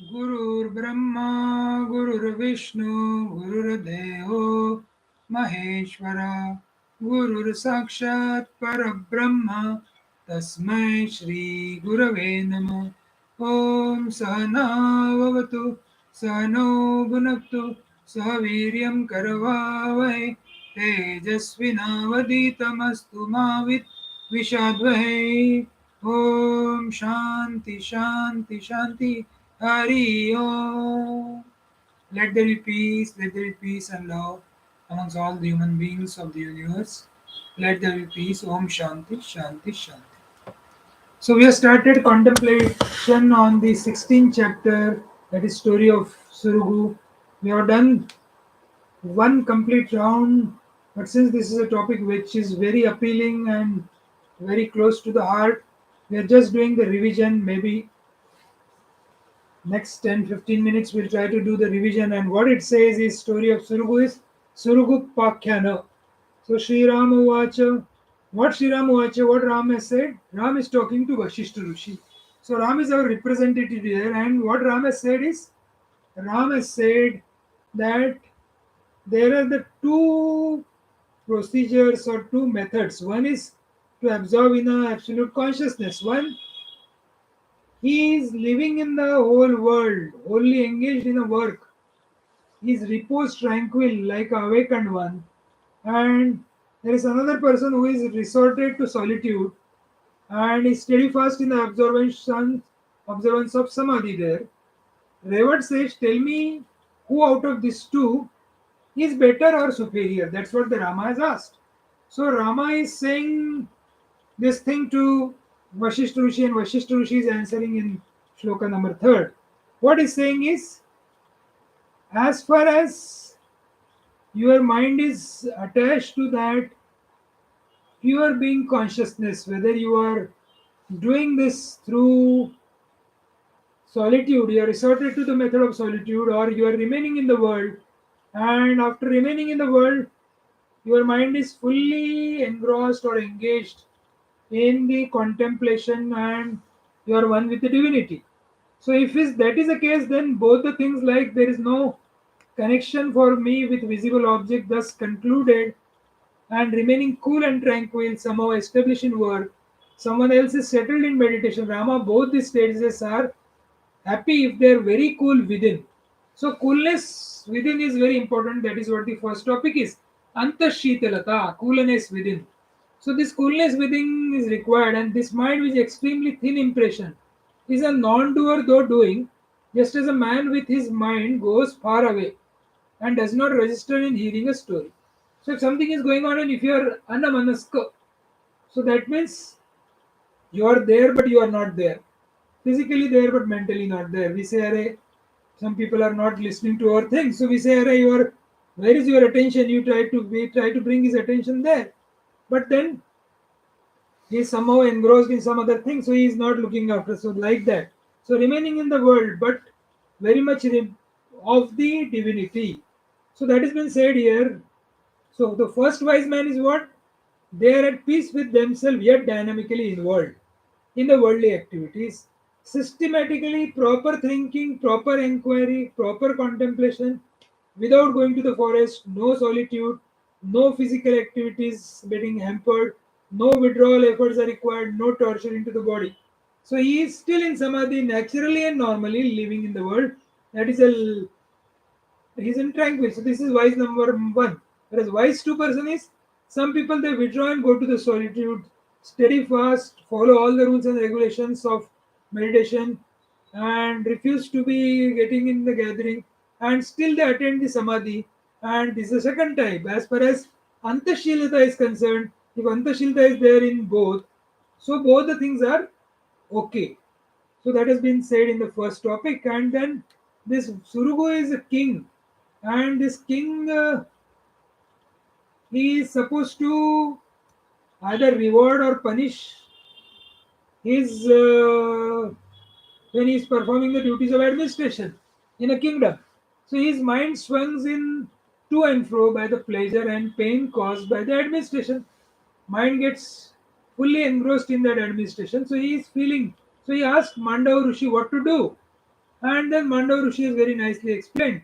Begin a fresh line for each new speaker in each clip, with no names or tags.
Gurur Brahma, Gurur Vishnu, Gurur Devo, Maheshwara, Gurur Sakshat Parabrahma, Tasmai Shri Gurave Namah. Om Sahana Vavatu, Sahano Bhunaktu, Sahaviryam Karavavai, Tejasvinavaditamastu Mavit Vishadvai. Om Shanti Shanti Shanti. Hari Om. Let there be peace, let there be peace and love amongst all the human beings of the universe. Let there be peace. Om Shanti Shanti Shanti. So we have started contemplation on the 16th chapter, that is story of Suraghu. We have done one complete round, but since this is a topic which is very appealing and very close to the heart, we are just doing the revision. Maybe next 10-15 minutes we'll try to do the revision, and what it says is story of Suraghu is Suraghu Pakhyana. So Sri Ram Uvacha, what Sri Ram Uvacha, what Ram has said, Ram is talking to Vasishtha Rishi. So Ram is our representative here, and what Ram has said is, Ram has said that there are the two procedures or two methods. One is to absorb in a absolute consciousness. One, he is living in the whole world, wholly engaged in a work. He is reposed tranquil like a awakened one. And there is another person who is resorted to solitude and is steadfast in the observance of samadhi there. Revert says, tell me who out of these two is better or superior. That's what the Rama has asked. So Rama is saying this thing to Vasishtha Rishi, and Vasishtha Rishi is answering in shloka number 3rd. What he's saying is, as far as your mind is attached to that pure being consciousness, whether you are doing this through solitude, you are resorted to the method of solitude, or you are remaining in the world, and after remaining in the world, your mind is fully engrossed or engaged in the contemplation and you are one with the divinity. So if that is the case, then both the things, like there is no connection for me with visible object, thus concluded, and remaining cool and tranquil, somehow established in work, someone else is settled in meditation. Rama, both these stages are happy if they are very cool within. So coolness within is very important. That is what the first topic is. Antashhitalata, coolness within. So this coolness within is required, and this mind with extremely thin impression is a non-doer though doing, just as a man with his mind goes far away and does not register in hearing a story. So if something is going on and if you are anamanaska, so that means you are there but you are not there. Physically there but mentally not there. We say, Array, some people are not listening to our things. So we say, Array, where is your attention? We try to bring his attention there. But then he is somehow engrossed in some other thing, so he is not looking after. So like that. So remaining in the world, but very much of the divinity. So that has been said here. So the first wise man is what? They are at peace with themselves, yet dynamically involved in the worldly activities. Systematically, proper thinking, proper inquiry, proper contemplation, without going to the forest, no solitude, no physical activities getting hampered, no withdrawal efforts are required, no torture into the body. So he is still in samadhi, naturally and normally living in the world. That is a he's in tranquil. So this is wise number one. Whereas wise two person is, some people they withdraw and go to the solitude, steady fast, follow all the rules and regulations of meditation, and refuse to be getting in the gathering, and still they attend the samadhi. And this is the second type. As far as antashilata is concerned, if antashilata is there in both, so both the things are okay. So that has been said in the first topic, and then this Suraghu is a king, and this king he is supposed to either reward or punish his when he is performing the duties of administration in a kingdom. So his mind swings in to and fro by the pleasure and pain caused by the administration. Mind gets fully engrossed in that administration, so he is feeling. So he asked Mandava Rishi what to do. And then Mandav Rishi has very nicely explained.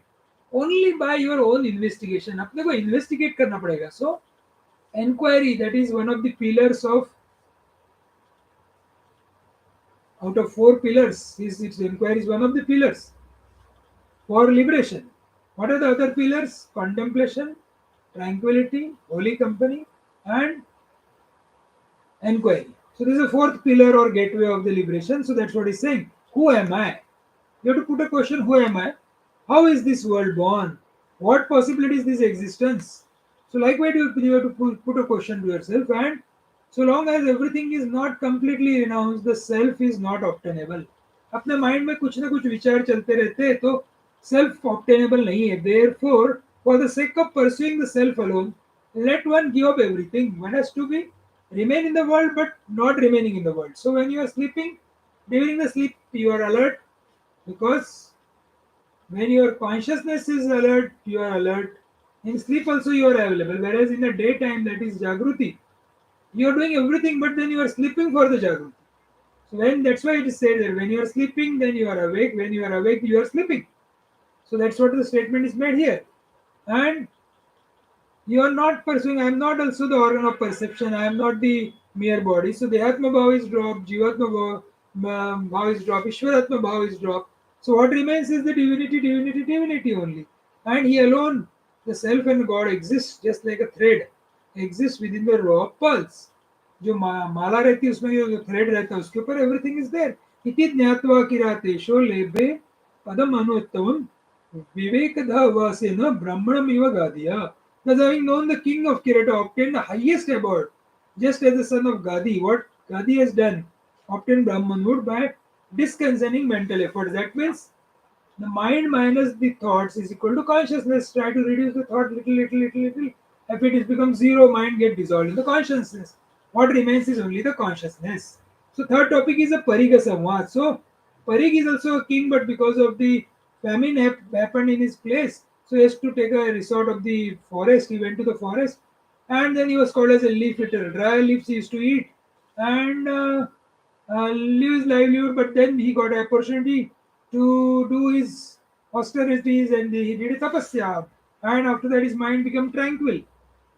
Only by your own investigation. अपने को investigate करना पड़ेगा. So inquiry, that is one of the pillars of, out of four pillars, is its inquiry is one of the pillars for liberation. What are the other pillars? Contemplation, tranquility, holy company, and inquiry. So this is a fourth pillar or gateway of the liberation. So that's what he's saying. Who am I? You have to put a question, who am I? How is this world born? What possibilities this existence? So likewise you have to put a question to yourself, and so long as everything is not completely renounced, the self is not obtainable. अपने mind में कुछ ना कुछ विचार चलते रहते हैं तो सेल्फ ऑब्टेनेबल नहीं है. Therefore, for the sake of pursuing the self alone, let one give up everything. One has to be remain in the world but not remaining in the world. So when you are sleeping, during the sleep you are alert, because when your consciousness is alert, you are alert. In sleep also you are available. Whereas in the daytime, that is Jagruti, you are doing everything but then you are sleeping for the Jagruti. So when that's why it is said that when you are sleeping, then you are awake. When you are awake, you are sleeping. So that's what the statement is made here. And you are not pursuing, I am not also the organ of perception, I am not the mere body. So the Atma Bhav is dropped, Jivatma Bhav is dropped, Ishwaratma Bhav is dropped. So what remains is the divinity, divinity, divinity only. And he alone, the self and God exists just like a thread exists within the raw pulse. जो माला रहती है उसमें जो thread रहता है उसके ऊपर everything is there. इति ज्ञात्वा किरातेशो लेभे पदम अनुत्तमम विवेकधावासेन ब्राह्मणमिव Gadia. Thus, having known the king of Kirata obtained the highest abode, just as the son of Gadi, what Gadi has done, obtained Brahmanhood by disconcerting mental effort. That means the mind minus the thoughts is equal to consciousness. Try to reduce the thought little, little, little, little. If it is become zero, mind get dissolved in the consciousness. What remains is only the consciousness. So third topic is a Pariga Samvad. So Parig is also a king, but because of the famine happened in his place, so he has to take a resort of the forest. He went to the forest, and then he was called as a leaf eater. Dry leaves he used to eat, and live his livelihood. But then he got an opportunity to do his austerities, and he did a tapasya. And after that, his mind became tranquil.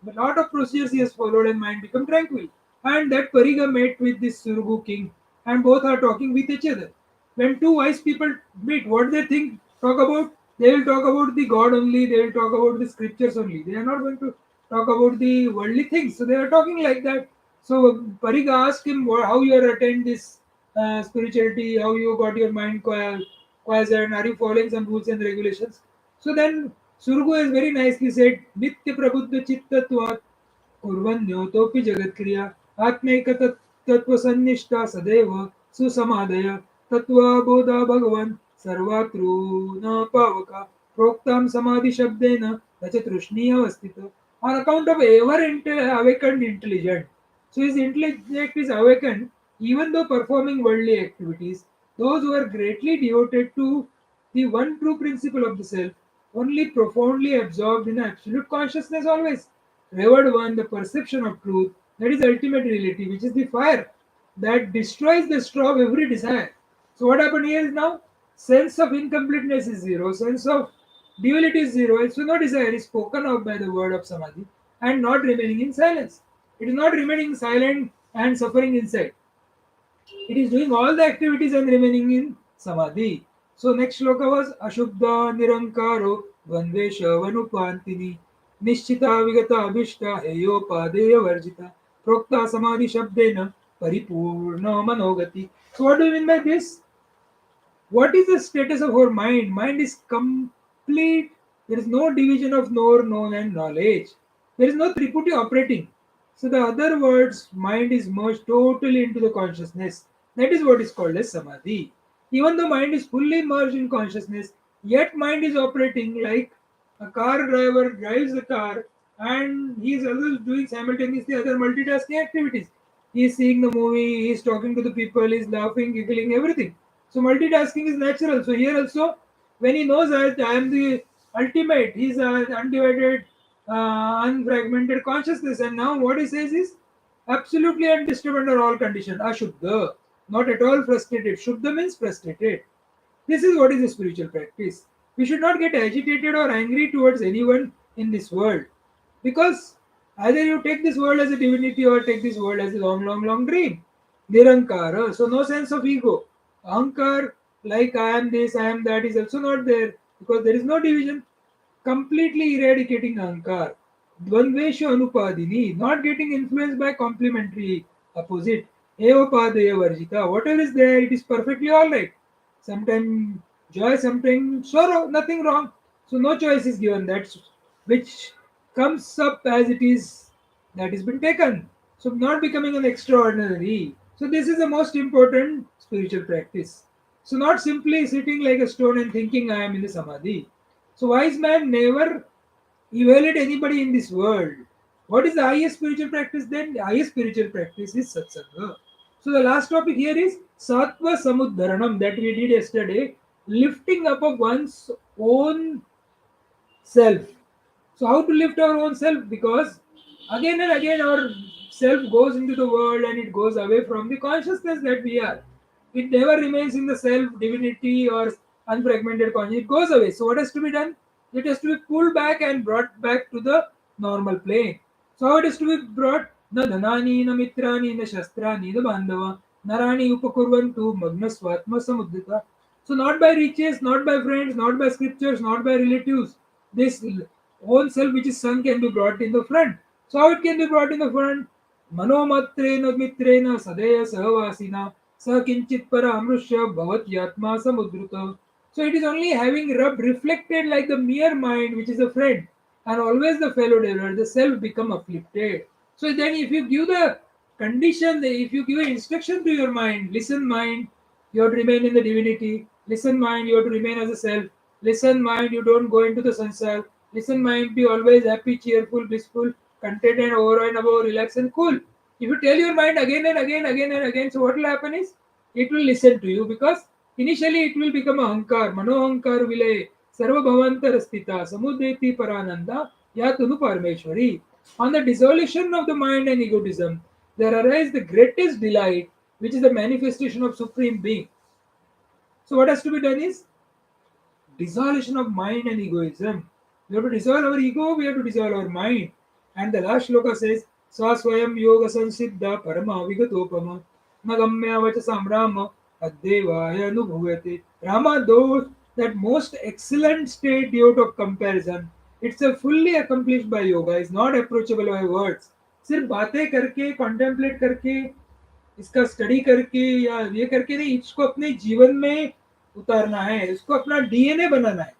A lot of procedures he has followed, and mind become tranquil. And that Pariga met with this Suraghu king, and both are talking with each other. When two wise people meet, what they think, talk about, they will talk about the God only, they will talk about the scriptures only. They are not going to talk about the worldly things. So they are talking like that. So Pariga asked him how you are attained this spirituality, how you got your mind quiescent, are you following some rules and regulations? So then Surgu has very nicely said, Nitya Prabuddha Chittatvat कुर्वन्योतोऽपि जगत्क्रिया आत्मैकतत्त्वसन्निष्ठा सदैव सुसमाधय तत्त्वबोधा भगवान् सर्वातॄन् पावका प्रोक्तां समाधिशब्देन न च तृष्णीयवस्थित. On account of ever awakened intelligent. So his intellect is awakened even though performing worldly activities. Those who are greatly devoted to the one true principle of the self, only profoundly absorbed in absolute consciousness always. Revered one, the perception of truth, that is ultimate reality, which is the fire that destroys the straw of every desire. So what happened here is now sense of incompleteness is zero, sense of duality is zero, and so no desire is spoken of by the word of samadhi and not remaining in silence. It is not remaining silent and suffering inside. It is doing all the activities and remaining in samadhi. So next shloka was Ashubdha Nirankaro Dvandvesha Vanupantini Nishchita Vigata Abhishta Heyo Padeya Varjita Prokta Samadhi Shabdena Paripurna Manogati. So what do you mean by this? What is the status of our mind? Mind is complete. There is no division of knower, known, and knowledge. There is no triputi operating. So the other words, mind is merged totally into the consciousness. That is what is called as samadhi. Even though mind is fully merged in consciousness, yet mind is operating like a car driver drives the car and he is also doing simultaneously other multitasking activities. He is seeing the movie, he is talking to the people, he is laughing, giggling, everything. So multitasking is natural. So here also, when he knows that I am the ultimate, he is undivided, unfragmented consciousness. And now what he says is absolutely undisturbed under all conditions. Ashuddha, not at all frustrated. Shuddha means frustrated. This is what is a spiritual practice. We should not get agitated or angry towards anyone in this world, because either you take this world as a divinity or take this world as a long, long, long dream. Nirankara. So no sense of ego. Ahankar, like I am this, I am that, is also not there, because there is no division. Completely eradicating ahankar. Dvandvesha anupadini, not getting influenced by complementary opposite. Eva padaya varjita. Whatever is there, it is perfectly alright. Sometimes joy, sometimes sorrow, nothing wrong. So no choice is given. That's which comes up as it is, that has been taken. So not becoming an extraordinary. So this is the most important spiritual practice. So not simply sitting like a stone and thinking I am in the samadhi. So wise man never evaluate anybody in this world. What is the highest spiritual practice then? The highest spiritual practice is satsanga. So the last topic here is sattva samudharanam, that we did yesterday, lifting up of one's own self. So how to lift our own self? Because again and again our self goes into the world and it goes away from the consciousness that we are. It never remains in the self, divinity or unfragmented consciousness. It goes away. So what has to be done? It has to be pulled back and brought back to the normal plane. So how it is to be brought? Na dhanani, na mitrani, na shastrani, na bandhava, narani upakurvantu magna swatma samudrita. So not by riches, not by friends, not by scriptures, not by relatives. This own self which is sung can be brought in the front. So how it can be brought in the front? Manomatrena mitrena sadeya sahavasina sa kinchit para amrushya bhavat yatma samudruta. So it is only having reflected like the mere mind which is a friend and always the fellow dweller, the self become afflicted. So then if you give the condition, if you give an instruction to your mind, listen mind, you have to remain in the divinity. Listen mind, you have to remain as a self. Listen mind, you don't go into the sansar. Listen mind, be always happy, cheerful, blissful, content and over and above, relaxed and cool. If you tell your mind again and again, again and again, so what will happen is it will listen to you, because initially it will become ahankar, manohankar vilay, sarva bhavantarastita, samudeti parananda, yatunu parmeshwari. On the dissolution of the mind and egotism, there arises the greatest delight, which is the manifestation of Supreme Being. So what has to be done is dissolution of mind and egoism. We have to dissolve our ego, we have to dissolve our mind. And the last shloka says, Swaswayam yoga sansiddha parama vigatopama nagamya vachasam rama addevaya anubhuvate. Rama, though that most excellent state out of comparison, it's a fully accomplished by yoga, is not approachable by words. सिर्फ बातें करके contemplate करके इसका study करके या ये करके नहीं, इसको अपने जीवन में उतारना है, इसको अपना डीएनए बनाना है.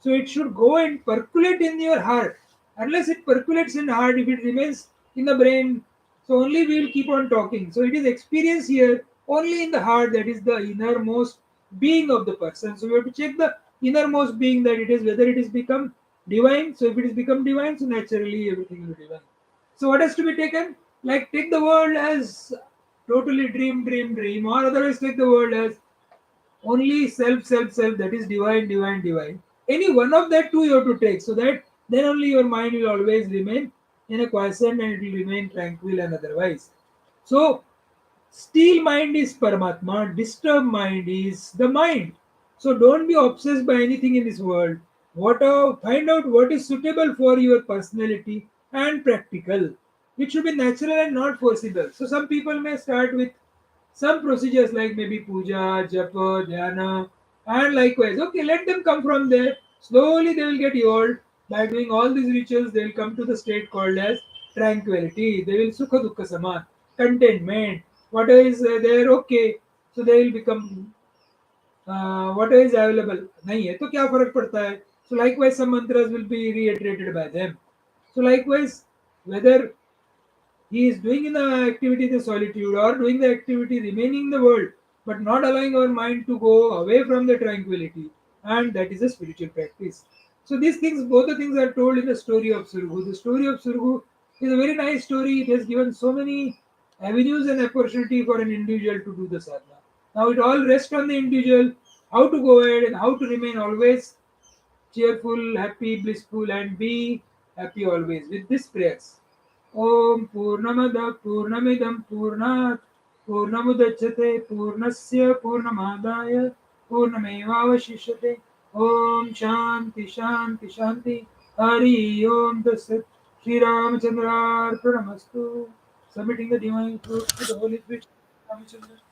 So it should go and percolate in your heart. Unless it percolates in heart, if it remains in the brain, so only we will keep on talking. So it is experience here only in the heart, that is the innermost being of the person. So we have to check the innermost being, that it is whether it is become divine. So if it is become divine, so naturally everything will be divine. So what has to be taken? Like take the world as totally dream, dream, dream, or otherwise take the world as only self, self, self, that is divine, divine, divine. Any one of that two you have to take, so that then only your mind will always remain in a quiescent and it will remain tranquil and otherwise. So still mind is Paramatma, disturbed mind is the mind. So don't be obsessed by anything in this world. Find out what is suitable for your personality and practical. It should be natural and not forcible. So some people may start with some procedures like maybe puja, japa, dhyana, and likewise. Okay, let them come from there. Slowly they will get evolved. By doing all these rituals, they will come to the state called as tranquility. They will sukha dukkha saman, contentment. Whatever is there, okay. So they will become whatever is available. नहीं है तो क्या फर्क पड़ता है? So likewise, some mantras will be reiterated by them. So likewise, whether he is doing in the activity the solitude or doing the activity remaining in the world, but not allowing our mind to go away from the tranquility, and that is a spiritual practice. So these things, both the things are told in the story of Suraghu. The story of Suraghu is a very nice story. It has given so many avenues and opportunity for an individual to do the sadhana. Now it all rests on the individual, how to go ahead and how to remain always cheerful, happy, blissful, and be happy always with this prayers. Om Purnamada Purnamidam Purnat Purnamudachyate Purnasya Purnamadaya पूर्णमेवावशिष्यते. Om Shanti Shanti Shanti. Hari Om Tasat. Sri Ramachandra Arpanamastu. Submitting the divine fruits to the Holy Spirit. Ramachandra.